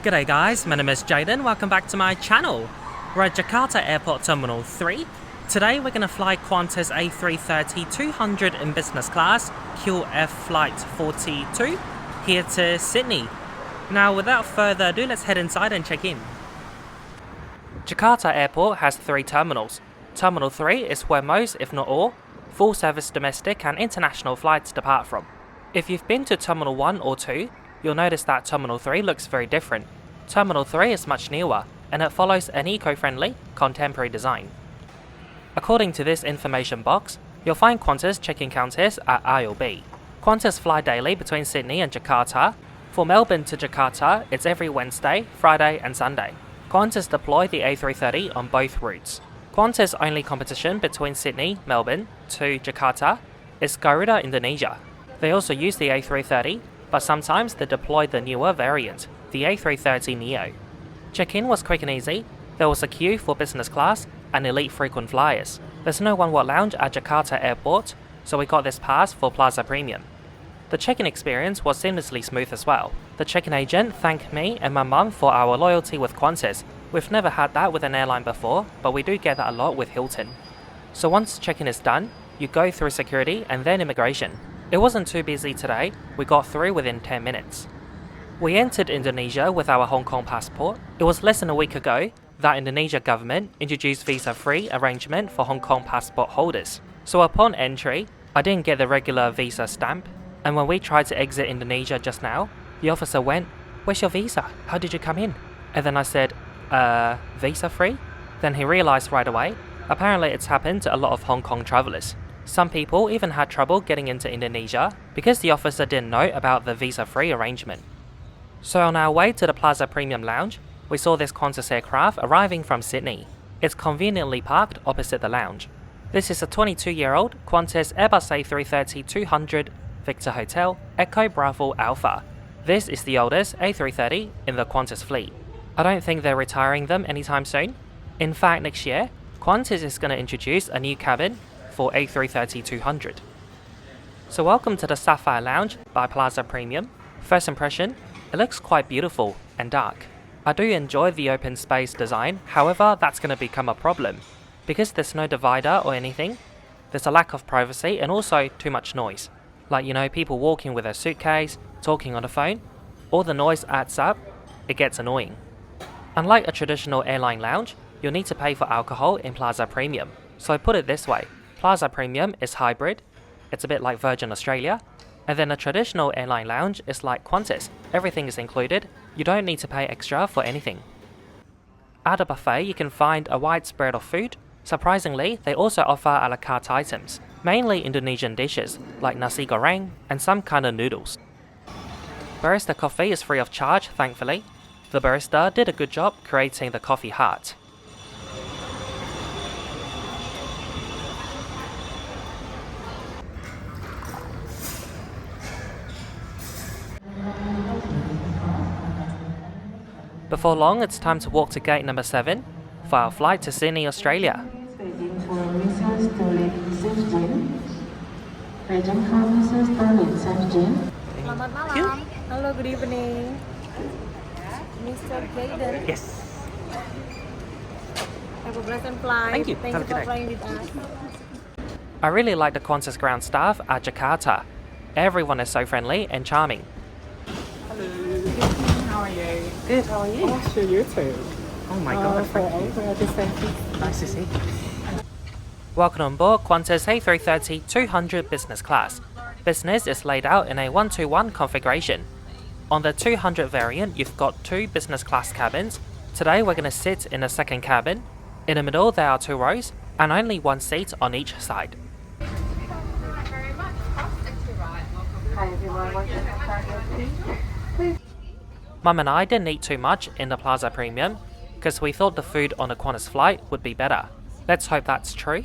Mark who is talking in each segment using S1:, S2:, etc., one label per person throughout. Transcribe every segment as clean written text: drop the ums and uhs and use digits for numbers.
S1: G'day guys, my name is Jaden, welcome back to my channel. We're at Jakarta Airport Terminal 3. Today we're going to fly Qantas A330-200 in business class, QF flight 42, here to Sydney. Now without further ado, let's head inside and check in. Jakarta Airport has 3 terminals. Terminal 3 is where most, if not all, full service domestic and international flights depart from. If you've been to Terminal 1 or 2, you'll notice that Terminal 3 looks very different. Terminal 3 is much newer, and it follows an eco-friendly, contemporary design. According to this information box, you'll find Qantas check-in counters at aisle B. Qantas fly daily between Sydney and Jakarta. For Melbourne to Jakarta, it's every Wednesday, Friday and Sunday. Qantas deploy the A330 on both routes. Qantas' only competition between Sydney, Melbourne to Jakarta is Garuda Indonesia. They also use the A330, but sometimes they deploy the newer variant, the A330neo. Check-in was quick and easy. There was a queue for business class and elite frequent flyers. There's no one-word lounge at Jakarta Airport, so we got this pass for Plaza Premium. The check-in experience was seamlessly smooth as well. The check-in agent thanked me and my mum for our loyalty with Qantas. We've never had that with an airline before, but we do get that a lot with Hilton. So once check-in is done, you go through security and then immigration. It wasn't too busy today, we got through within 10 minutes. We entered Indonesia with our Hong Kong passport. It was less than a week ago that Indonesia government introduced visa-free arrangement for Hong Kong passport holders. So upon entry, I didn't get the regular visa stamp, and when we tried to exit Indonesia just now, the officer went, "Where's your visa? How did you come in?" And then I said, visa-free? Then he realized right away, apparently it's happened to a lot of Hong Kong travelers. Some people even had trouble getting into Indonesia because the officer didn't know about the visa-free arrangement. So on our way to the Plaza Premium Lounge, we saw this Qantas aircraft arriving from Sydney. It's conveniently parked opposite the lounge. This is a 22-year-old Qantas Airbus A330-200 Victor Hotel Echo Bravo Alpha. This is the oldest A330 in the Qantas fleet. I don't think they're retiring them anytime soon. In fact, next year, Qantas is going to introduce a new cabin for A330-200. So welcome to the Saphire Lounge by Plaza Premium. First impression, it looks quite beautiful and dark. I do enjoy the open space design, however that's going to become a problem. Because there's no divider or anything, there's a lack of privacy and also too much noise. Like, people walking with a suitcase, talking on the phone, all the noise adds up, it gets annoying. Unlike a traditional airline lounge, you'll need to pay for alcohol in Plaza Premium. So I put it this way, Plaza Premium is hybrid, it's a bit like Virgin Australia, and then a traditional airline lounge is like Qantas, everything is included, you don't need to pay extra for anything. At the buffet you can find a wide spread of food. Surprisingly, they also offer a la carte items, mainly Indonesian dishes like nasi goreng and some kind of noodles. Barista coffee is free of charge, thankfully. The barista did a good job creating the coffee heart. Before long, it's time to walk to gate number 7 for our flight to Sydney, Australia.
S2: Selamat malam. Hello, good evening. Mr. Jaden.
S1: Yes.
S2: Have a pleasant flight.
S1: Thank you.
S2: Thank
S1: Have
S2: you
S1: a good
S2: for
S1: day.
S2: flying with us.
S1: I really like the Qantas ground staff at Jakarta. Everyone is so friendly and charming.
S3: Hello. How are you?
S1: Good, how are you?
S3: Oh, sure, you too.
S1: Oh my god, thank you.
S3: Thank you.
S1: Nice to see you. Welcome on board Qantas A330-200 business class. Business is laid out in a 1-to-1 configuration. On the 200 variant, you've got 2 business class cabins. Today we're going to sit in the second cabin. In the middle there are 2 rows and only 1 seat on each side. Mum and I didn't eat too much in the Plaza Premium because we thought the food on the Qantas flight would be better. Let's hope that's true.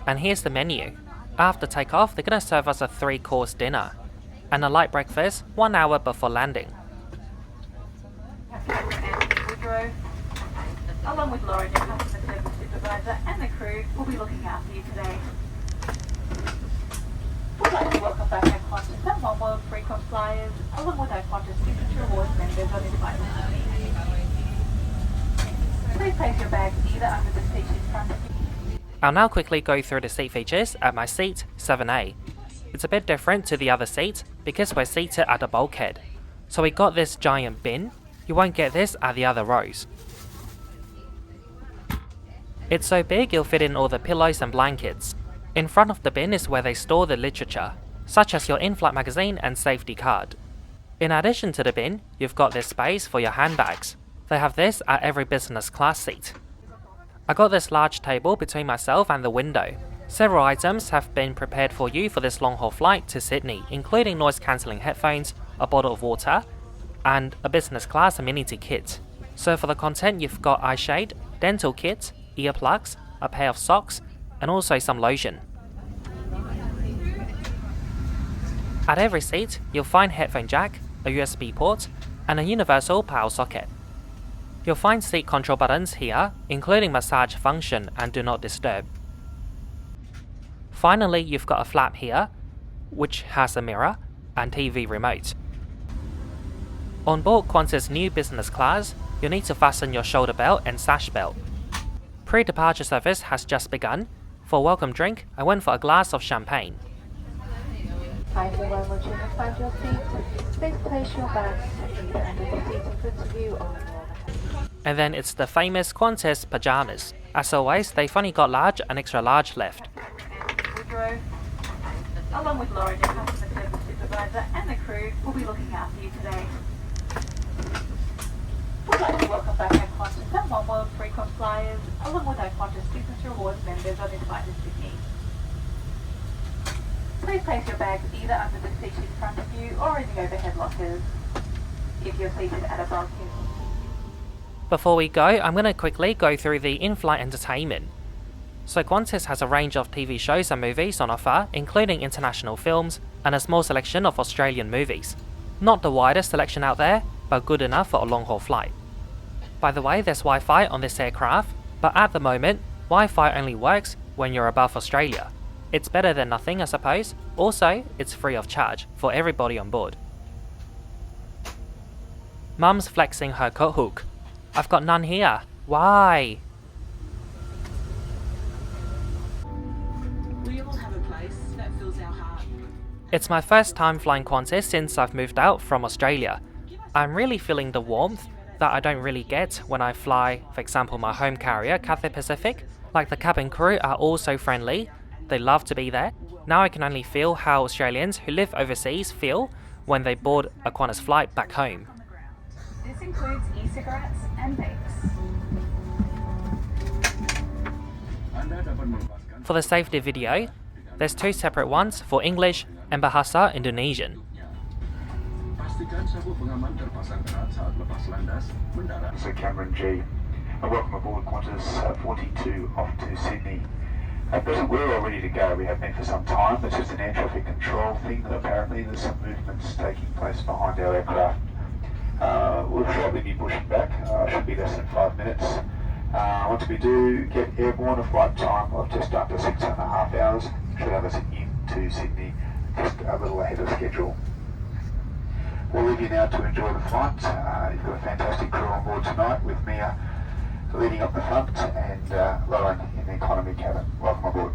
S1: And here's the menu. After takeoff, they're going to serve us a 3-course dinner and a light breakfast 1 hour before landing.
S4: Along with Lauren, your customer service supervisor, and the crew will be looking after you today. We'd like to welcome back our Qantas and Oneworld frequent flyers, along with our Qantas Signature Awards members on this flight. Please place your bags either under the seat in front of you.
S1: I'll now quickly go through the seat features at my seat 7A. It's a bit different to the other seats because we're seated at the bulkhead. So we got this giant bin. You won't get this at the other rows. It's so big you'll fit in all the pillows and blankets. In front of the bin is where they store the literature, such as your in-flight magazine and safety card. In addition to the bin, you've got this space for your handbags. They have this at every business class seat. I got this large table between myself and the window. Several items have been prepared for you for this long-haul flight to Sydney, including noise-cancelling headphones, a bottle of water, and a business class amenity kit. So for the content, you've got eye shade, dental kit, earplugs, a pair of socks, and also some lotion. At every seat, you'll find headphone jack, a USB port, and a universal power socket. You'll find seat control buttons here, including massage function and do not disturb. Finally, you've got a flap here, which has a mirror and TV remote. On board Qantas' new business class, you'll need to fasten your shoulder belt and sash belt. Pre-departure service has just begun. For a welcome drink, I went for a glass of champagne.
S4: Hi everyone, once you have found your seat, please place your bags either under the seat in front of you or on your overhead.
S1: And then it's the famous Qantas pajamas. As always, they've only got large and extra large left.
S4: Woodrow, along with Lauren, your customer service supervisor, and the crew, will be looking after you today. We'd like to welcome back our Qantas and One World frequent flyers, along with our Qantas Business Rewards members on this flight to Sydney. Please place your bags either under the seat in front of you or in the overhead lockers. If you're seated at a bulkhead.
S1: Before we go, I'm going to quickly go through the in-flight entertainment. So Qantas has a range of TV shows and movies on offer, including international films and a small selection of Australian movies. Not the widest selection out there, but good enough for a long-haul flight. By the way, there's Wi-Fi on this aircraft, but at the moment, Wi-Fi only works when you're above Australia. It's better than nothing, I suppose. Also, it's free of charge for everybody on board. Mum's flexing her coat hook. I've got none here. Why?
S3: We all have a place that fills our heart.
S1: It's my first time flying Qantas since I've moved out from Australia. I'm really feeling the warmth that I don't really get when I fly, for example, my home carrier, Cathay Pacific. Like the cabin crew are all so friendly. They love to be there. Now I can only feel how Australians who live overseas feel when they board a Qantas flight back home.
S4: This includes e-cigarettes and vapes.
S1: For the safety video, there's two separate ones for English and Bahasa Indonesian.
S5: So Cameron G, and welcome aboard Qantas 42 off to Sydney. At present we're all ready to go. We have been for some time. It's just an air traffic control thing that apparently there's some movements taking place behind our aircraft. We'll shortly be pushing back. Should be less than 5 minutes. Once we do get airborne, a flight time of just under 6.5 hours should have us into Sydney just a little ahead of schedule. We'll leave you now to enjoy the flight. You've got a fantastic crew on board tonight with Mia leading up the front and Lauren in the economy cabin. Welcome aboard.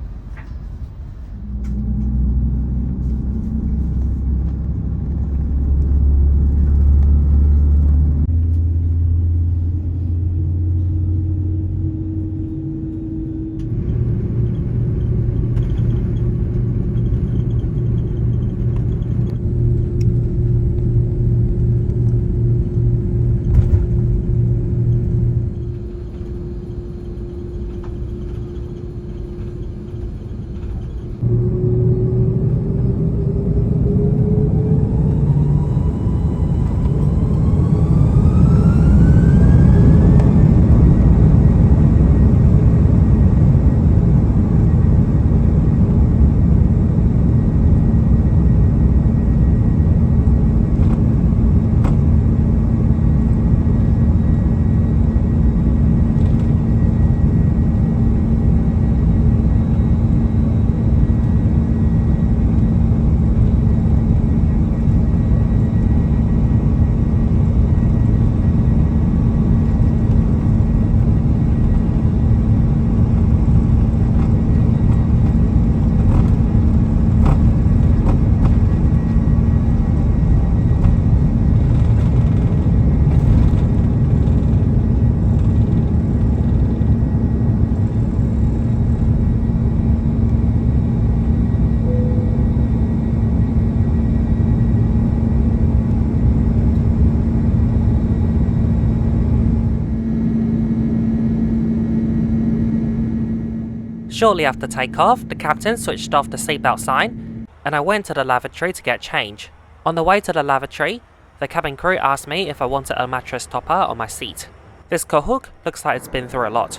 S1: Shortly after takeoff, the captain switched off the seatbelt sign and I went to the lavatory to get change. On the way to the lavatory, the cabin crew asked me if I wanted a mattress topper on my seat. This coat looks like it's been through a lot.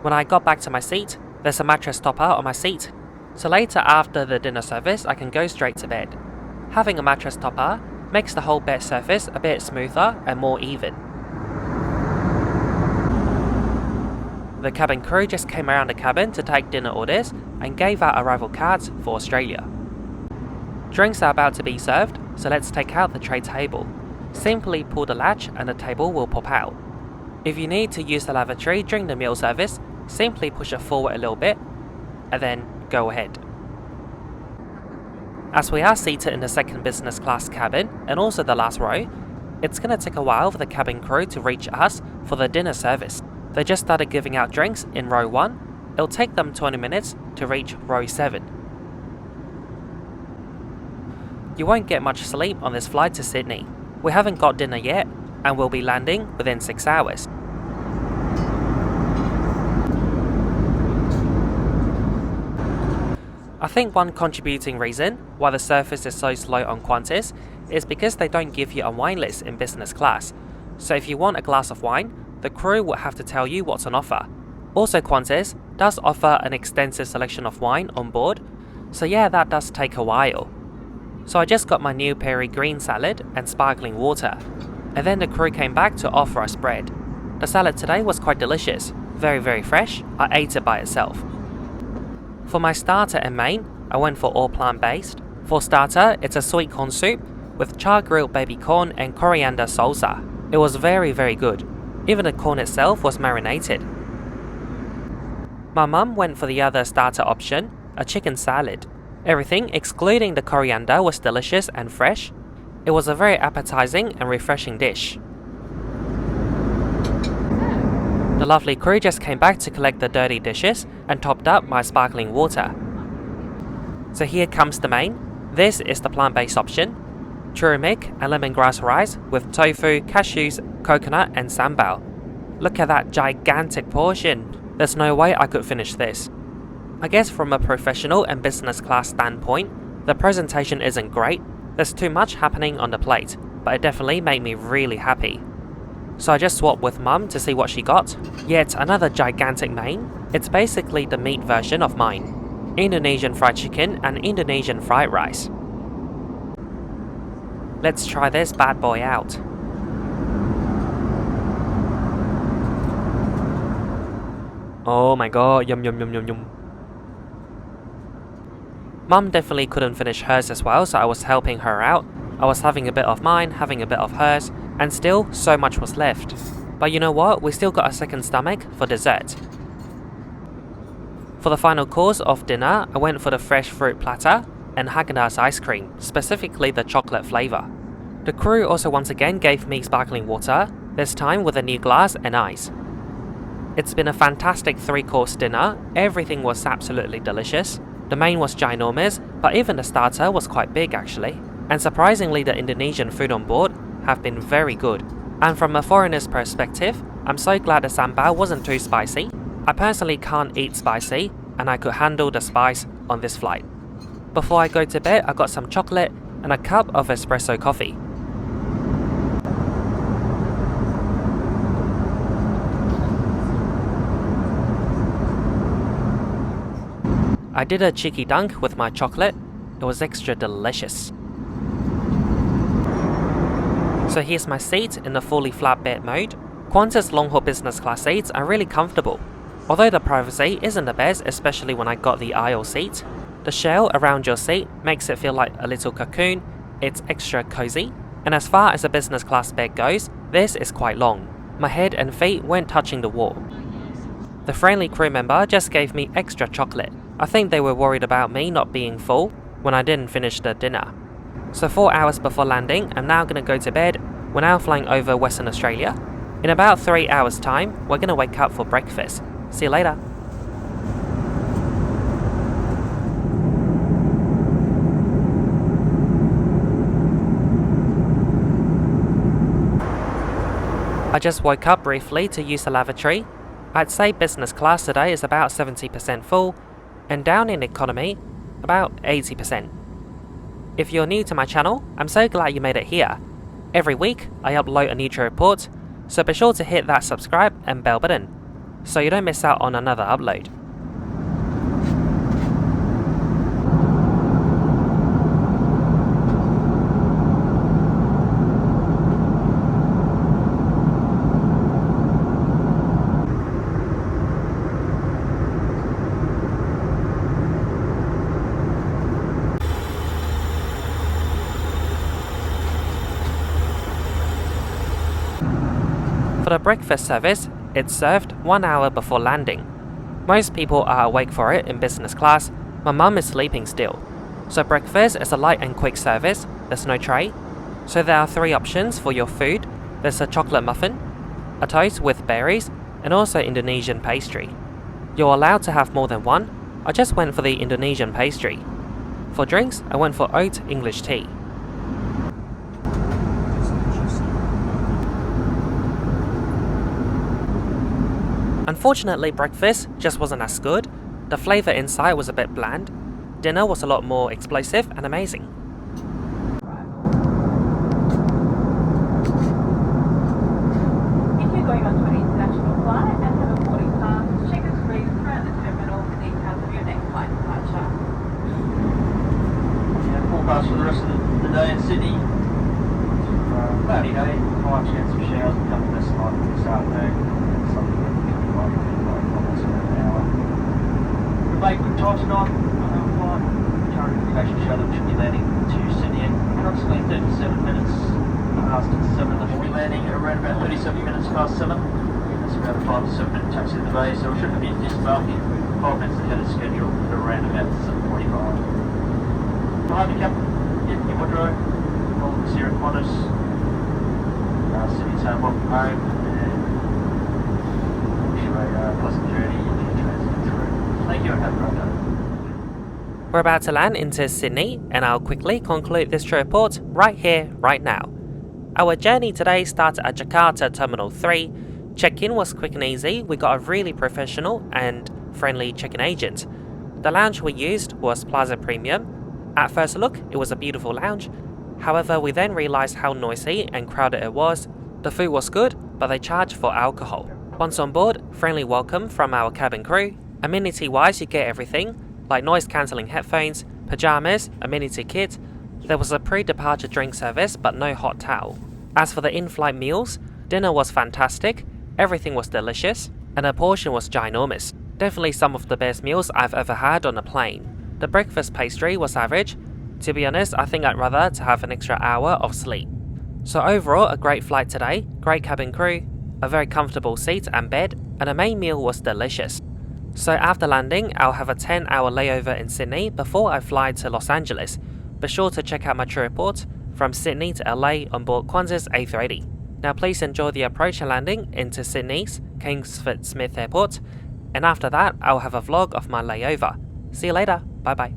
S1: When I got back to my seat, there's a mattress topper on my seat. So later after the dinner service, I can go straight to bed. Having a mattress topper makes the whole bed surface a bit smoother and more even. The cabin crew just came around the cabin to take dinner orders and gave out arrival cards for Australia. Drinks are about to be served, so let's take out the tray table. Simply pull the latch and the table will pop out. If you need to use the lavatory during the meal service, simply push it forward a little bit and then go ahead. As we are seated in the second business class cabin and also the last row, it's gonna take a while for the cabin crew to reach us for the dinner service. They just started giving out drinks in row 1. It'll take them 20 minutes to reach row 7. You won't get much sleep on this flight to Sydney. We haven't got dinner yet and we'll be landing within 6 hours. I think one contributing reason why the service is so slow on Qantas is because they don't give you a wine list in business class. So if you want a glass of wine, the crew will have to tell you what's on offer. Also, Qantas does offer an extensive selection of wine on board, so yeah, that does take a while. So I just got my new peri green salad and sparkling water, and then the crew came back to offer us bread. The salad today was quite delicious, very fresh. I ate it by itself. For my starter and main, I went for all plant-based. For starter, it's a sweet corn soup with char-grilled baby corn and coriander salsa. It was very good. Even the corn itself was marinated. My mum went for the other starter option, a chicken salad. Everything excluding the coriander was delicious and fresh. It was a very appetizing and refreshing dish. The lovely crew just came back to collect the dirty dishes and topped up my sparkling water. So here comes the main. This is the plant-based option. Turmeric and lemongrass rice with tofu, cashews, coconut and sambal. Look at that gigantic portion. There's no way I could finish this. I guess from a professional and business class standpoint, the presentation isn't great. There's too much happening on the plate, but it definitely made me really happy. So I just swapped with mum to see what she got. Yet another gigantic main. It's basically the meat version of mine. Indonesian fried chicken and Indonesian fried rice. Let's try this bad boy out. Oh my god, yum. Mum definitely couldn't finish hers as well, so I was helping her out. I was having a bit of mine, having a bit of hers, and still so much was left. But you know what, we still got a second stomach for dessert. For the final course of dinner, I went for the fresh fruit platter and Haagen-Dazs ice cream, specifically the chocolate flavour. The crew also once again gave me sparkling water, this time with a new glass and ice. It's been a fantastic 3-course dinner. Everything was absolutely delicious. The main was ginormous, but even the starter was quite big actually. And surprisingly, the Indonesian food on board have been very good. And from a foreigner's perspective, I'm so glad the sambal wasn't too spicy. I personally can't eat spicy, and I could handle the spice on this flight. Before I go to bed, I got some chocolate and a cup of espresso coffee. I did a cheeky dunk with my chocolate. It was extra delicious. So here's my seat in the fully flatbed mode. Qantas long-haul business class seats are really comfortable. Although the privacy isn't the best, especially when I got the aisle seat. The shell around your seat makes it feel like a little cocoon. It's extra cozy. And as far as a business class bed goes, this is quite long. My head and feet weren't touching the wall. The friendly crew member just gave me extra chocolate. I think they were worried about me not being full when I didn't finish the dinner. So 4 hours before landing, I'm now gonna go to bed. We're now flying over Western Australia. In about 3 hours time, we're gonna wake up for breakfast. See you later. I just woke up briefly to use the lavatory. I'd say business class today is about 70% full, and down in economy, about 80%. If you're new to my channel, I'm so glad you made it here. Every week, I upload a new trip report, so be sure to hit that subscribe and bell button, so you don't miss out on another upload. For the breakfast service, it's served 1 hour before landing. Most people are awake for it in business class. My mum is sleeping still. So breakfast is a light and quick service, there's no tray. So there are 3 options for your food. There's a chocolate muffin, a toast with berries, and also Indonesian pastry. You're allowed to have more than one. I just went for the Indonesian pastry. For drinks, I went for oat English tea. Unfortunately, breakfast just wasn't as good. The flavour inside was a bit bland. Dinner was a lot more explosive and amazing.
S4: If you're going onto an international flight and have a boarding pass, check the screen throughout the terminal for details of your next flight departure.
S6: Yeah, full bus for the rest of the day in Sydney. Cloudy day, high chance of showers and a couple of less light this afternoon. Something that can be like an hour. We've made good time tonight. Flight. Current indications show that we should be landing to Sydney in approximately 37 minutes past 7 in the morning. Landing at around about 37 minutes past 7. That's about a 5 to 7 minute taxi to the bay, so we should be disembarking 5 minutes ahead of schedule at around about 7:45. Behind me, Captain. Your Woodrow. All of us here at Qantas. Sydney's home, welcome home. A pleasant journey in your transit through. Thank you and have a great day.
S1: We're about to land into Sydney, and I'll quickly conclude this trip report right here, right now. Our journey today started at Jakarta Terminal 3. Check-in was quick and easy. We got a really professional and friendly check-in agent. The lounge we used was Plaza Premium. At first look, it was a beautiful lounge. However, we then realised how noisy and crowded it was. The food was good, but they charged for alcohol. Once on board, friendly welcome from our cabin crew. Amenity-wise, you get everything, like noise-cancelling headphones, pyjamas, amenity kit. There was a pre-departure drink service, but no hot towel. As for the in-flight meals, dinner was fantastic, everything was delicious, and the portion was ginormous. Definitely some of the best meals I've ever had on a plane. The breakfast pastry was average. To be honest, I think I'd rather to have an extra hour of sleep. So overall, a great flight today, great cabin crew, a very comfortable seat and bed, and the main meal was delicious. So after landing, I'll have a 10-hour layover in Sydney before I fly to Los Angeles. Be sure to check out my trip report from Sydney to LA on board Qantas A380. Now please enjoy the approach and landing into Sydney's Kingsford Smith Airport, and after that, I'll have a vlog of my layover. See you later, bye bye.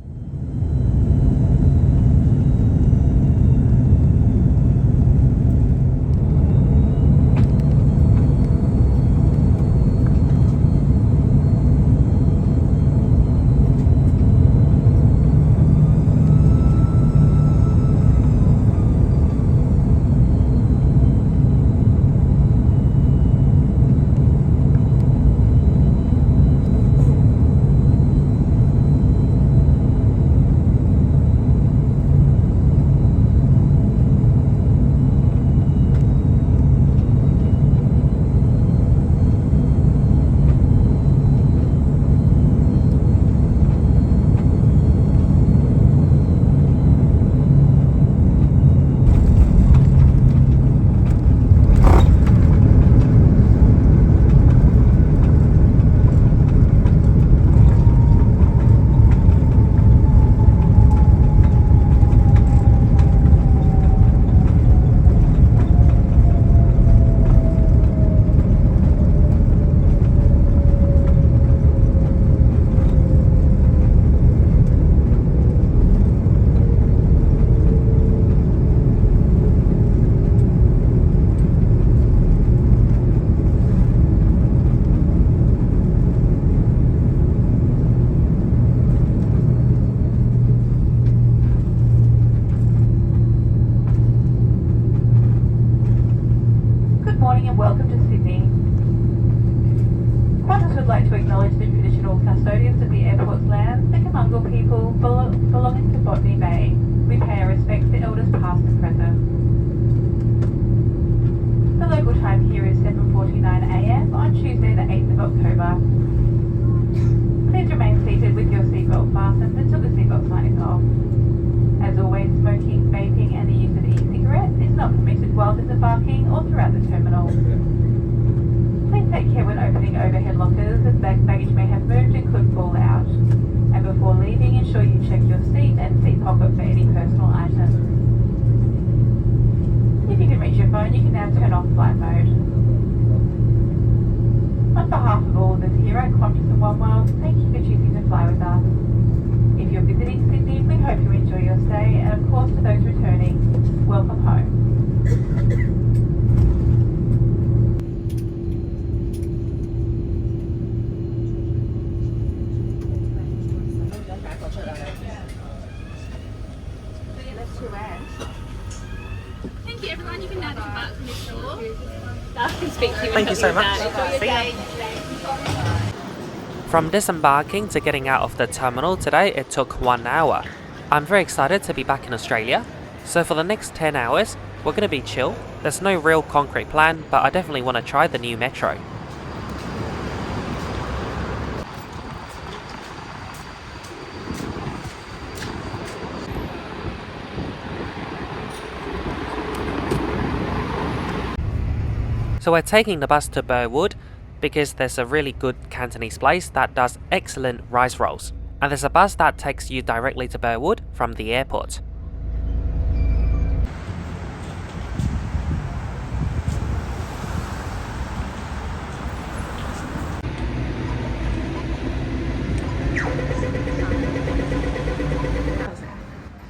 S4: acknowledge the traditional custodians of the airport's land, the Kamungal people belonging to Botany Bay. We pay our respects to elders past and present. The local time here is 7:49 AM on Tuesday the 8th of October. Please remain seated with your seatbelt fastened until the seatbelt sign is off. As always, smoking, vaping and the use of e-cigarettes is not permitted while disembarking or throughout the terminal. Please take care when opening overhead lockers as baggage may have moved and could fall out. And before leaving, ensure you check your seat and seat pocket for any personal items. If you can reach your phone, you can now turn off flight mode. On behalf of all of us here at Qantas and One World, thank you for choosing to fly with us. If you're visiting Sydney, we hope you enjoy your stay, and of course to those returning, welcome home.
S7: Thank you everyone, you can now depart from this door. I can speak to you.
S1: Thank you so much. See ya. From disembarking to getting out of the terminal today, it took 1 hour. I'm very excited to be back in Australia. So for the next 10 hours, we're going to be chill. There's no real concrete plan, but I definitely want to try the new metro. So we're taking the bus to Burwood because there's a really good Cantonese place that does excellent rice rolls. And there's a bus that takes you directly to Burwood from the airport.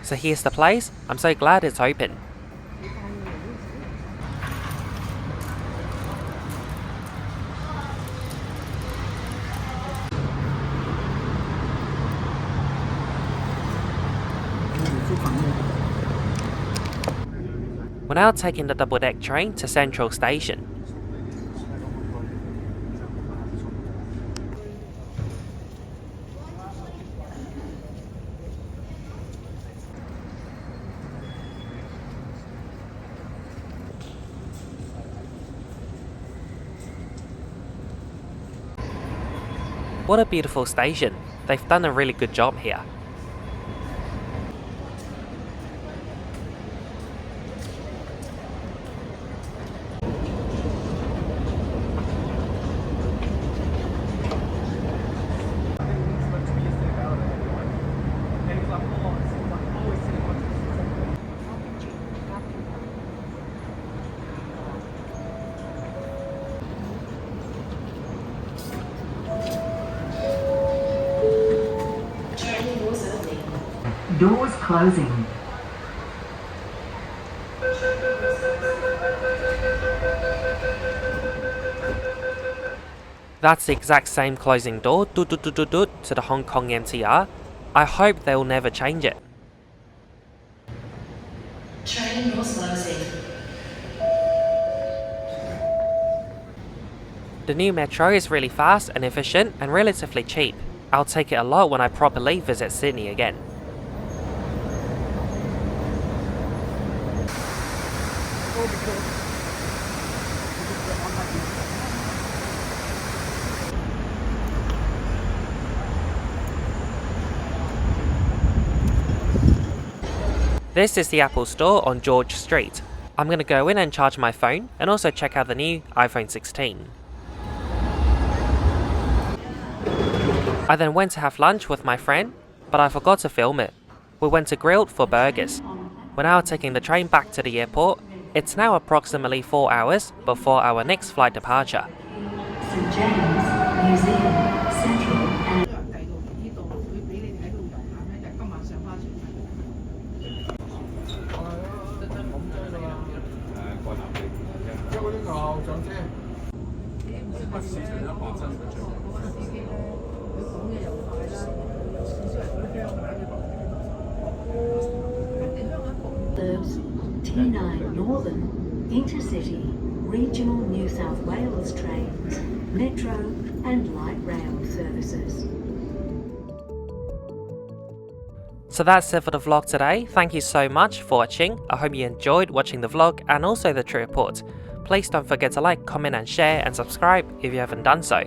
S1: So here's the place. I'm so glad it's open. We're now taking the double-deck train to Central Station. What a beautiful station. They've done a really good job here.
S8: Doors closing.
S1: That's the exact same closing door to the Hong Kong MTR. I hope they'll never change it.
S8: Train doors closing.
S1: The new metro is really fast and efficient and relatively cheap. I'll take it a lot when I properly visit Sydney again. This is the Apple store on George Street. I'm going to go in and charge my phone and also check out the new iPhone 16. I then went to have lunch with my friend, but I forgot to film it. We went to Grilled for burgers. We're now taking the train back to the airport. It's now approximately 4 hours before our next flight departure.
S8: St. James, Museum, Central and T9 Northern, Intercity, Regional New South Wales trains metro and light rail services.
S1: So that's it for the vlog today. Thank you so much for watching. I hope you enjoyed watching the vlog and also the trip report. Please don't forget to like, comment and share and subscribe if you haven't done so.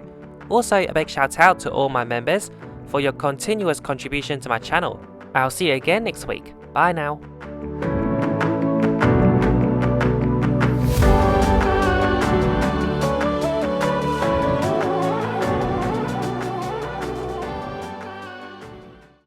S1: Also, a big shout out to all my members for your continuous contribution to my channel. I'll see you again next week. Bye now.